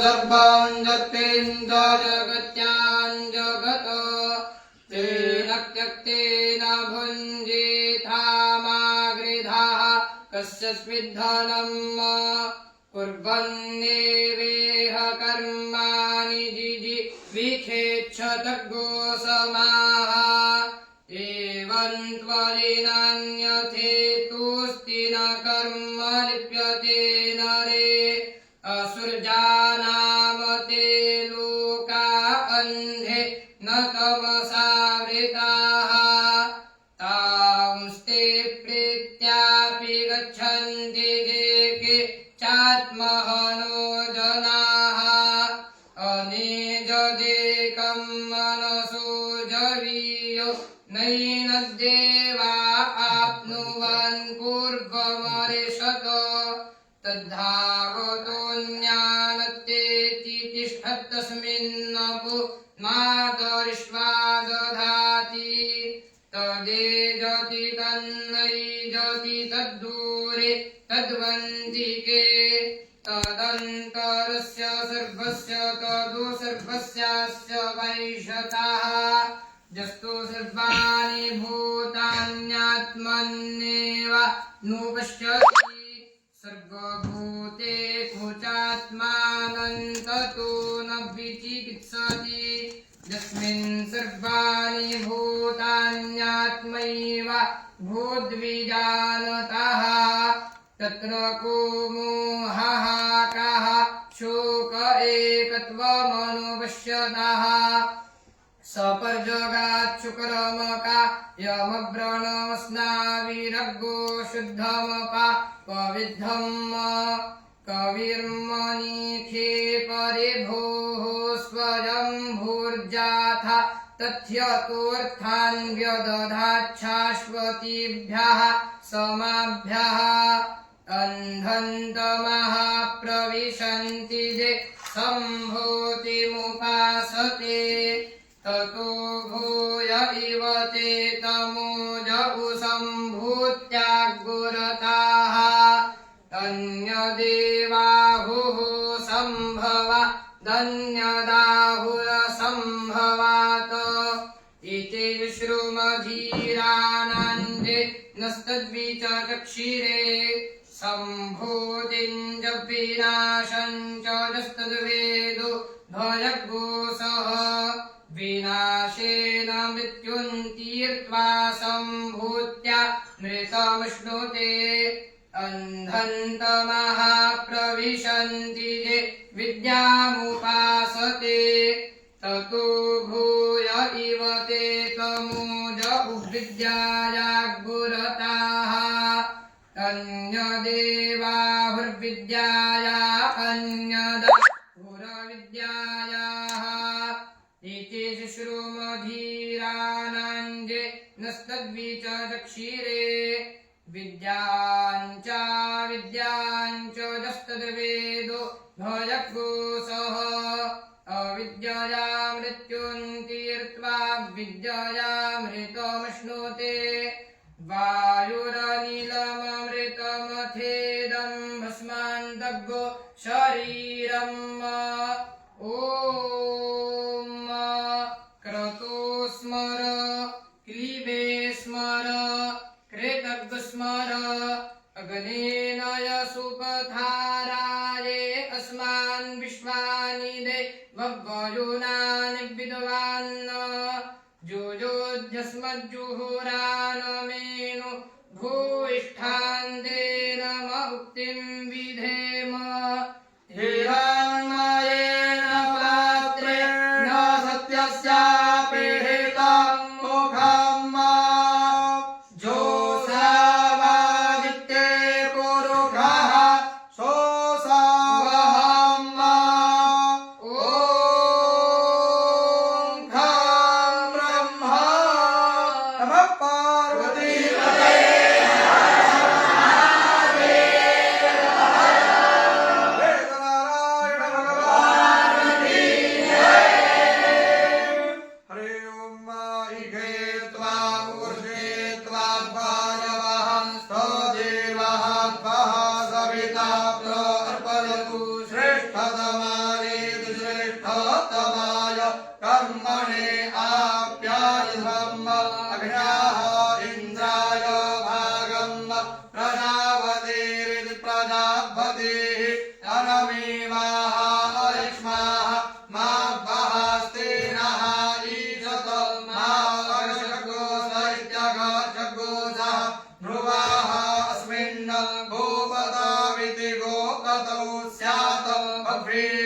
सर्वाञ्जत्तेन्द्र जगत्याञ्जगतो तेन त्यक्तेन भुञ्जीथामागृधाः कस्यस्मिद्धनम् कुर्वन्नेवेह कर्माणि जिजीविषेच्छतगोसमाः एवं त्वरिनान्यथेतुस्ति न कर्म लिप्यते नरे असुरजानामते लोका अन्धे न तमसावृताः तांस्ते प्रीत्यापि गच्छन्ति ये के चात्महनो जनाः अनेजदेकं मनसो जवीयो नैनद्देवा आप्नुवन् पूर्वमरिषत तद्धावतोऽन्यानत्तेति तिष्ठत्तस्मिन्नपो मातरिष्वा दधाति तदेजति तन्नैजति तद्दूरे तद्वन्दिके तदन्तरस्य सर्वस्य तदो सर्वस्यास्य वैशतः जस्तु सर्वाणि भूतान्यात्मन्नेव नुपश्यति सर्वभूतेषु चात्मानन्ततो न विचिकित्सति यस्मिन् सर्वाणि भूतान्यात्मैव भूद्विजानतः तत्र को मोहः कः शोक एकत्वमनुपश्यतः सपर्जगाच्छुकरमका यमव्रणमस्नाविरग्गो शुद्धमपा पविद्धम् कविर्मणिखे परे भोः स्वयंभूर्जाथा तथ्यतोऽर्थान् व्यदधाच्छाश्वतीभ्यः समाभ्यः अन्धन्तमः प्रविशन्ति ये सम्भूतिमुपासते ततो भूय इव ते तमोजौ सम्भूत्यागुरताः अन्यदेवाहुः सम्भव दन्यदाहुरसम्भवात् इति श्रुमधीरानन्दे नस्तद्विचक्षिरे सम्भूतिं च विनाशं च यस्तद्वेदो भयग्गोसः विनाशेन मृत्युं तीर्त्वा सम्भूत्या मृतमश्नुते अन्धन्तमः प्रविशन्ति ये विद्यामुपासते ततो भूय इव ते तमोजौ विद्यायागुरताः अन्यदेवाहुर्विद्याया अन्यदाहुरविद्यायाः इति श्रुमधीरानन्दे नस्तद्विचक्षिरे विद्याञ्च यस्तद्वेदो भयग्गोसः अविद्यया मृत्युं तीर्त्वा विद्ययामृतमश्नुते वायुरनिलममृतमथेदं भस्मान्तग्गो शरीरम् ॐ क्रतो स्मर क्लीबे स्मर कृतज्ञस्मर अग्नेन यसुपथाराये अस्मान् विश्वानि देवगयोनानि विद्वान् जुहोरानमेनु भूयिष्ठान्तेन मुक्तिं विधेम हिरण्मयेन पात्रेण सत्यस्यापि हितं मुखम् जोषावादित्ये पुरुषः सोऽसवहम् ॐ खं ब्रह्मा नमः पार्वतीपतये ह्रीं